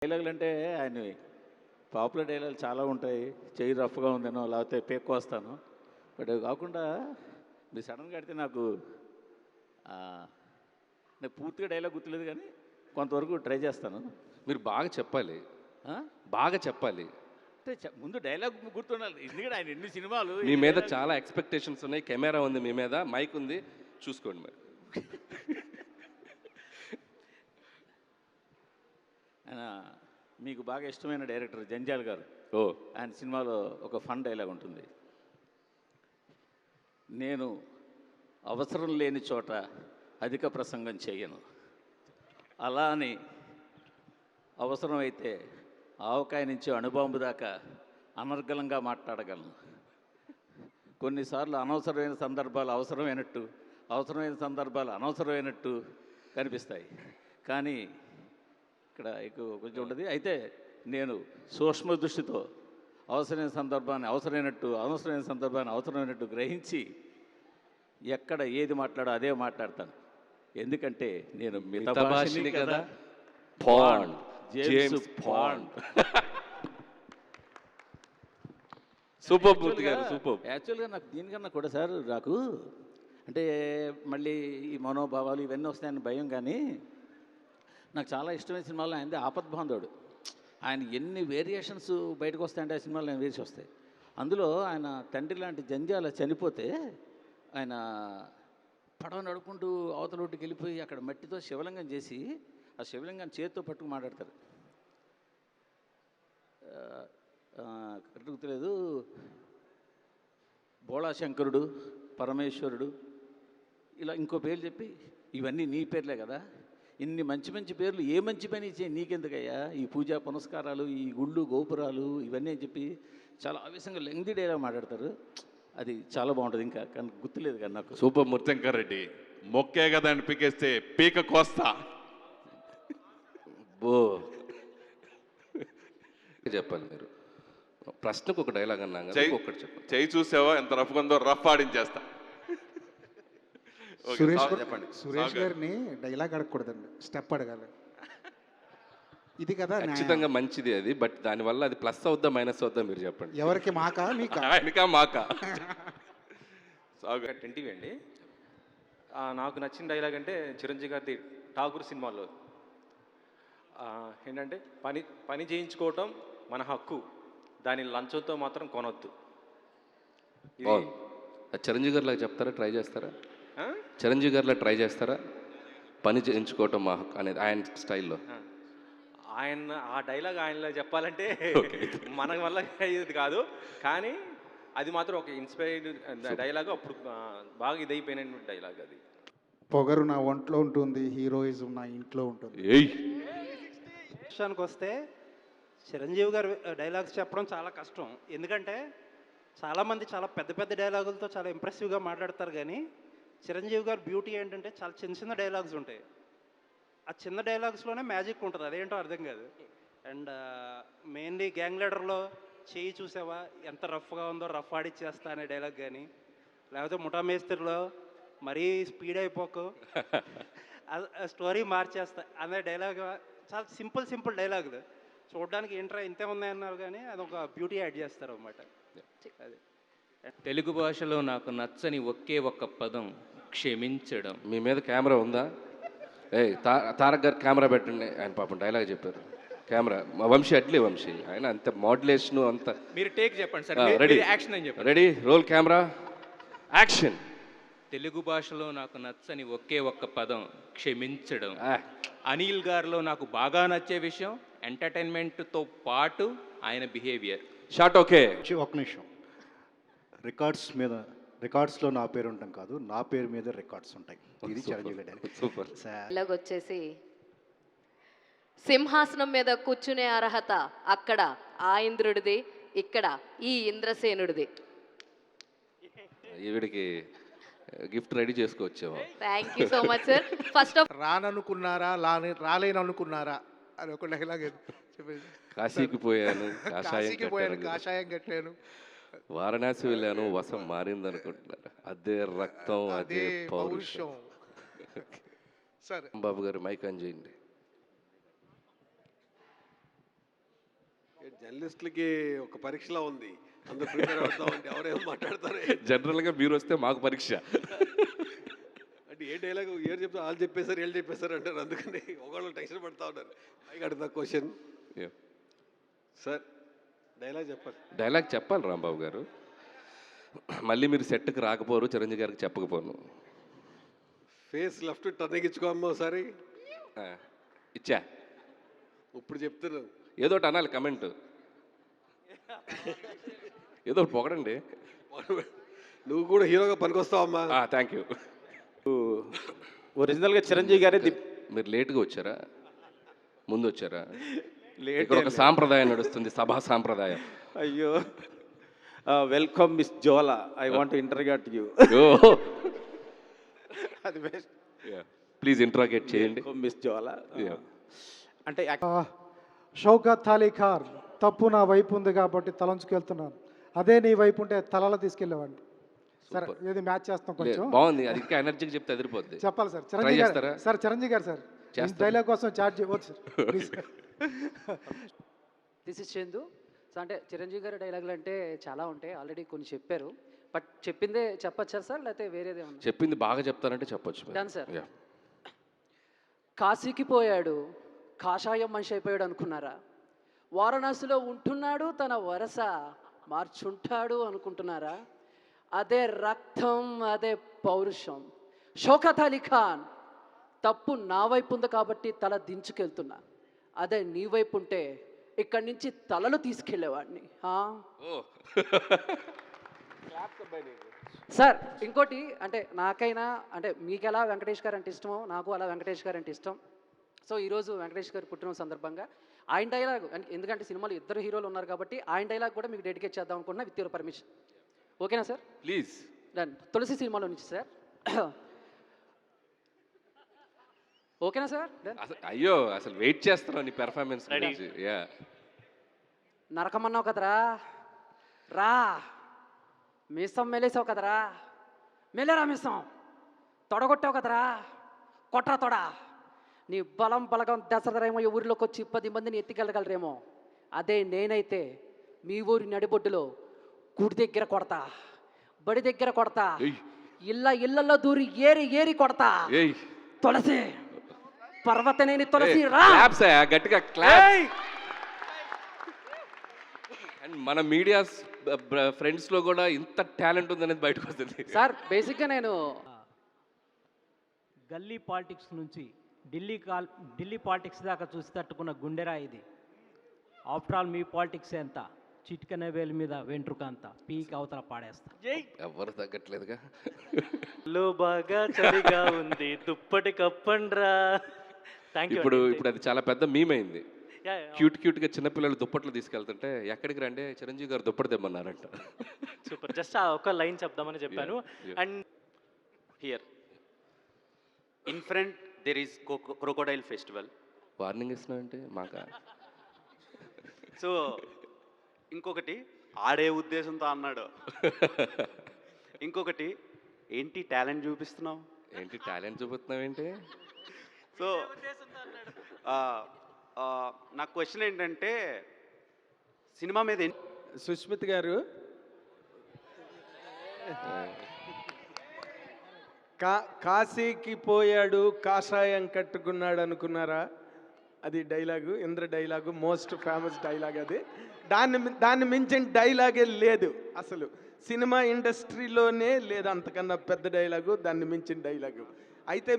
డైలాగులు అంటే ఆయనవి పాపులర్ డైలాగులు చాలా ఉంటాయి. చెయ్యి రఫ్గా ఉందనో లేకపోతే పేక్కొస్తాను. బట్ అవి కాకుండా మీరు సడన్గా అడిగితే నాకు ఆ, నాకు పూర్తిగా డైలాగ్ గుర్తులేదు కానీ కొంతవరకు ట్రై చేస్తాను. మీరు బాగా చెప్పాలి, ఆ? బాగా చెప్పాలి. అంటే ముందు డైలాగ్ గుర్తుండాలి. ఎందుకంటే ఆయన ఎన్ని సినిమాలు మీ ఎన్ని మీద dialogue- చాలా ఎక్స్పెక్టేషన్స్ ఉన్నాయి. కెమెరా ఉంది మీ మీద, మైక్ ఉంది, చూసుకోండి మరి. ఆయన మీకు బాగా ఇష్టమైన డైరెక్టర్ జంజాల్ గారు. ఓ ఆయన సినిమాలో ఒక ఫన్ డైలాగ్ ఉంటుంది. నేను అవసరం లేని చోట అధిక ప్రసంగం చేయను, అలా అని అవసరమైతే ఆవకాయ నుంచి అణుబాంబు దాకా అనర్గళంగా మాట్లాడగలను. కొన్నిసార్లు అనవసరమైన సందర్భాలు అవసరమైనట్టు, అవసరమైన సందర్భాలు అనవసరమైనట్టు కనిపిస్తాయి. కానీ ఇక్కడ ఎక్కువ కొంచెం ఉంటుంది. అయితే నేను సూక్ష్మ దృష్టితో అవసరమైన సందర్భాన్ని అవసరమైనట్టు, అవసరమైన సందర్భాన్ని అవసరమైనట్టు గ్రహించి ఎక్కడ ఏది మాట్లాడో అదే మాట్లాడతాను. ఎందుకంటే నేను మితభాషిని కదా. Bond, James Bond. Super Murthy గారు, సూపర్. యాక్చువల్గా నాకు దీనికన్నా కూడా సార్ నాకు అంటే మళ్ళీ ఈ మనోభావాలు ఇవన్నీ వస్తాయని భయం. కానీ నాకు చాలా ఇష్టమైన సినిమాలో ఆయనది ఆపద్బాంధవుడు. ఆయన ఎన్ని వేరియేషన్స్ బయటకు వస్తాయంటే ఆ సినిమాలో ఆయన వేసి వస్తాయి. అందులో ఆయన తండ్రి లాంటి జంజాల చనిపోతే ఆయన పడవ నడుపుకుంటూ అవతల ఒడ్డుకి వెళ్ళిపోయి అక్కడ మట్టితో శివలింగం చేసి ఆ శివలింగాన్ని చేతితో పట్టుకు మాట్లాడతారు. కరెక్ట్ గుర్తులేదు. బోళాశంకరుడు, పరమేశ్వరుడు, ఇలా ఇంకో పేర్లు చెప్పి ఇవన్నీ నీ పేర్లే కదా, ఇన్ని మంచి మంచి పేర్లు ఏ మంచి పని ఇచ్చే నీకెందుకయ్యా, ఈ పూజా పునస్కారాలు, ఈ గుళ్ళు గోపురాలు ఇవన్నీ అని చెప్పి చాలా ఆవేశంగా లెంగ్దీ డైలాగ్ మాట్లాడతారు. అది చాలా బాగుంటుంది. ఇంకా కానీ గుర్తులేదు కానీ నాకు. సూపర్ ముత్యంకర్ రెడ్డి, మొక్కే కదా అని పీకేస్తే పీక కోస్తా. బో చెప్పాలి మీరు. ప్రశ్నకు ఒక డైలాగ్ అన్నాం కదా, ఒక్కటి చెప్పండి. చేయి చూసావా ఎంత రఫ్ ఉందో, రఫ్ ఆడించేస్తా. ఓకే, చెప్పండి. సురేష్ గారిని డైలాగ్ అడగకూడదండి, స్టెప్ అడగాలి. ఇది కదా న్యాయం. ఖచ్చితంగా మంచిది అది. బట్ దానివల్ల అది ప్లస్ అవుద్దా మైనస్ అవుద్దా మీరు చెప్పండి. ఎవరికి మాకా మీకా? ఆయనకా మాకా? టెంటివి అండి. నాకు నచ్చిన డైలాగ్ అంటే చిరంజీవి గారిది ఠాగూర్ సినిమాలో ఏంటంటే పని చేయించుకోవటం మన హక్కు, దాని లంచంతో మాత్రం కొనొద్దు. బాగుంది. అది చిరంజీవి గారిలా చెప్తారా, ట్రై చేస్తారా? ఆ? చిరంజీవి గారిలా ట్రై చేస్తారా? పని చేయించుకోవటం మా హక్కు అనేది ఆయన స్టైల్లో. ఆయన ఆ డైలాగ్ ఆయనలో చెప్పాలంటే మన వల్ల ఇది కాదు, కానీ అది మాత్రం ఒక ఇన్స్పైర్డ్ డైలాగ్. అప్పుడు బాగా ఇదైపోయిన డైలాగ్ అది. పొగరు నా ఒంట్లో ఉంటుంది, హీరోయిజం నా ఇంట్లో ఉంటుంది. విషయానికి వస్తే చిరంజీవి గారు డైలాగ్స్ చెప్పడం చాలా కష్టం. ఎందుకంటే చాలామంది చాలా పెద్ద పెద్ద డైలాగులతో చాలా ఇంప్రెసివ్గా మాట్లాడతారు, కానీ చిరంజీవి గారు బ్యూటీ ఏంటంటే చాలా చిన్న చిన్న డైలాగ్స్ ఉంటాయి. ఆ చిన్న డైలాగ్స్లోనే మ్యాజిక్ ఉంటుంది, అదేంటో అర్థం కాదు. అండ్ మెయిన్లీ గ్యాంగ్ లీడర్లో చేయి చూసావా ఎంత రఫ్గా ఉందో, రఫ్ ఆడిచ్చేస్తా అనే డైలాగ్ కానీ, లేకపోతే ముఠా మేస్త్రిలో మరీ స్పీడ్ అయిపోకు స్టోరీ మార్చేస్తా అనే డైలాగ్. చాలా సింపుల్ డైలాగులు, చూడడానికి ఏంట్రా ఇంతే ఉన్నాయి అన్నారు, కానీ అది ఒక బ్యూటీ యాడ్ చేస్తారు అన్నమాట. అది తెలుగు భాషలో నాకు నచ్చని ఒకే ఒక్క పదం క్షమించడం. మీ మీద కెమెరా ఉందా? తారక్ గారు కెమెరా పెట్టండి. ఆయన పాపం డైలాగ్ చెప్పారు. కెమెరా వంశీ అట్లే, వంశీ ఆయన అంత మోడ్యులేషన్ అంత. మీరు టేక్ చెప్పండి సార్. రెడీ, యాక్షన్ అని చెప్పండి. Ready, roll camera, action. Telugu భాషలో నాకు నచ్చని ఒకే ఒక్క పదం క్షమించడం. అనిల్ గారిలో నాకు బాగా నచ్చే విషయం ఎంటర్టైన్మెంట్తో పాటు ఆయన బిహేవియర్. Short okay. ఒక నిమిషం. రికార్డ్స్లో నా పేరు ఉంటాం కాదు, నా పేరు మీద రికార్డ్స్ ఉంటాయి. ఇది చిరంజీవి. సూపర్. వచ్చేసి సింహాసనం మీద కూర్చునే అర్హత అక్కడ ఆ ఇంద్రుడిది, ఇక్కడ ఈ ఇంద్రసేనుడిది. ఈవిడికి గిఫ్ట్ రెడీ చేసుకోవచ్చేమో. Thank you so much sir. First of రాననుకున్నారా, రాలేననుకున్నారా అని ఒక డైలాగ్ చెప్పేసి. కాశీకి పోయాను, కాశీకి పోయాను, కాషాయం కట్టాను, వారణాసి వెళ్ళాను, వసం మారింది అనుకుంటున్నారు. అదే రక్తం, అదే పౌరుషం. సరే బాబు గారు మైక్ ఆన్ చేయండి. జర్నలిస్టులకి ఒక పరీక్షలా ఉంది. అందరూ ప్రిపేర్ అవుతామంటే ఎవరేమో మాట్లాడతారు. జనరల్గా మీరు వస్తే మాకు పరీక్ష. అంటే ఏ డైలాగ్ ఎవరు చెప్తారు, వాళ్ళు చెప్పేశారు వీళ్ళు చెప్పేశారు అంటారు. అందుకని ఒకళ్ళు టెన్షన్ పడతా ఉన్నారు. పైగా అడుగుతా క్వశ్చన్ సార్, డైలాగ్ చెప్పాలి. డైలాగ్ చెప్పాలి రాంబాబు గారు. మళ్ళీ మీరు సెట్కి రాకపోరు, చిరంజీవి గారికి చెప్పకపోను. ఫేస్ లెఫ్ట్ టర్నింగ్ ఇచ్చుకోమ్మా ఒకసారి. ఇచ్చా, ఇప్పుడు చెప్తున్నాను. ఏదో ఒకటి అనాలి, కమెంట్ ఏదో ఒకటి పొగడండి. నువ్వు కూడా హీరోగా పనికొస్తావమ్మా. Thank you. ఒరిజినల్గా చిరంజీవి గారే మీరు లేట్గా వచ్చారా, ముందు వచ్చారా? ఇక్కడ ఒక సాంప్రదాయం నడుస్తుంది, సభా సాంప్రదాయం. అయ్యో, welcome miss Zola, I want interrogate you. అది బెస్ట్. ప్లీజ్ ఇంట్రాగేట్ చేయండి మిస్ జోలా. అంటే షౌకత్ అలీ ఖాన్, తప్పు నా వైపు ఉంది కాబట్టి తలంచుకెళ్తున్నాను. అదే నీ వైపు ఉంటే తలలో తీసుకెళ్ళేవాడిని. సరే, ఏది మ్యాచ్ చేస్తాం కొంచెం. బాగుంది, అది ఇంకా ఎనర్జీకి చెప్తే అదిరిపోద్ది. చెప్పాలి సార్. చిరంజీవి గారు సార్, చిరంజీవి గారు సార్, డైలాగ్ కోసం చార్జ్ చేయవచ్చు sir please. This is Chandu. So అంటే చిరంజీవి గారి డైలాగులు అంటే చాలా ఉంటాయి, ఆల్రెడీ కొన్ని చెప్పారు. బట్ చెప్పిందే చెప్పచ్చా సార్, లేకపోతే వేరేదే ఉన్నా? చెప్పింది బాగా చెప్తారంటే చెప్పొచ్చు. Done sir. కాశీకి పోయాడు, కాషాయం మనిషి అయిపోయాడు అనుకున్నారా? వారణాసిలో ఉంటున్నాడు, తన వరస మార్చుంటాడు అనుకుంటున్నారా? అదే రక్తం, అదే పౌరుషం. షౌకత్ అలీ ఖాన్, తప్పు నా వైపు ఉంది కాబట్టి తల దించుకెళ్తున్నా. అదే నీ వైపు ఉంటే ఇక్కడి నుంచి తలలు తీసుకెళ్లేవాడిని. సార్ ఇంకోటి, అంటే నాకైనా, అంటే మీకు ఎలా వెంకటేష్ గారు అంటే ఇష్టమో నాకు అలా వెంకటేష్ గారు అంటే ఇష్టం. సో ఈరోజు వెంకటేష్ గారు పుట్టిన సందర్భంగా ఆయన డైలాగ్, ఎందుకంటే సినిమాలో ఇద్దరు హీరోలు ఉన్నారు కాబట్టి ఆయన డైలాగ్ కూడా మీకు డెడికేట్ చేద్దాం అనుకున్నా, విత్ యువర్ పర్మిషన్. ఓకేనా సార్? ప్లీజ్. డన్. తులసి సినిమాలో నుంచి సార్. ఓకేనా సార్? అయ్యో, అసలు వెయిట్ చేస్తున్నాను నీ పెర్ఫార్మెన్స్. నరకమన్నావు కదరా, రా. మీసం మెలేసావు కదరా, మెలేరా మీసం. తొడగొట్టావు కదరా, కొట్రా తొడ. నీ బలం బలగం దసరేమో ఈ ఊరిలోకి వచ్చి 10 మందిని ఎత్తికెళ్ళగలరేమో. అదే నేనైతే మీ ఊరి నడిబొడ్డులో గుడి దగ్గర కొడతా, బడి దగ్గర కొడతా, ఇళ్ళల్లో దూరి ఏరి ఏరి కొడతా. తులసి, పర్వతనేని తులసి రా. గట్టిగా క్లాప్. అండ్ మన మీడియా ఫ్రెండ్స్లో కూడా ఇంత టాలెంట్ ఉందనేది బయటకు వస్తుంది సార్. బేసిక్గా నేను గల్లీ పాలిటిక్స్ నుంచి ఢిల్లీ పాలిటిక్స్ దాకా చూసి తట్టుకున్న గుండెరా ఇది. ఆఫ్టర్ ఆల్ మీ పాలిటిక్స్ ఎంత, చిట్కన వేలు మీద వెంట్రుక అంత పీక్ అవతల పాడేస్తా. ఎవరు తగ్గట్లేదుగా. లో బాగా చలిగా ఉంది, దుప్పటి కప్పండ్రా. ఇప్పుడు అది చాలా పెద్ద మీమ్ అయింది. క్యూట్గా చిన్నపిల్లలు దుప్పట్లు తీసుకెళ్తుంటే ఎక్కడికి రండి, చిరంజీవి గారు దుప్పటి తెమ్మన్నారంట. సూపర్. జస్ట్ ఒక లైన్ చెప్దామని చెప్పాను. And here in front there is crocodile festival. Warning ఇస్తున్నావు అంటే మాకా? సో ఇంకొకటి ఆడే ఉద్దేశంతో అన్నాడు. ఇంకొకటి ఏంటి టాలెంట్ చూపిస్తున్నావు, ఏంటి టాలెంట్ చూపిస్తున్నావు ఏంటి? సో నా క్వశ్చన్ ఏంటంటే, సినిమా మీద సుష్మిత్ గారు, కాశీకి పోయాడు, కాషాయం కట్టుకున్నాడు అనుకున్నారా? అది dialogue, Indra dialogue, most famous dialogue అది. దాన్ని మించిన డైలాగే లేదు అసలు సినిమా ఇండస్ట్రీలోనే లేదు. అంతకన్నా పెద్ద డైలాగు, దాన్ని మించిన డైలాగు. అయితే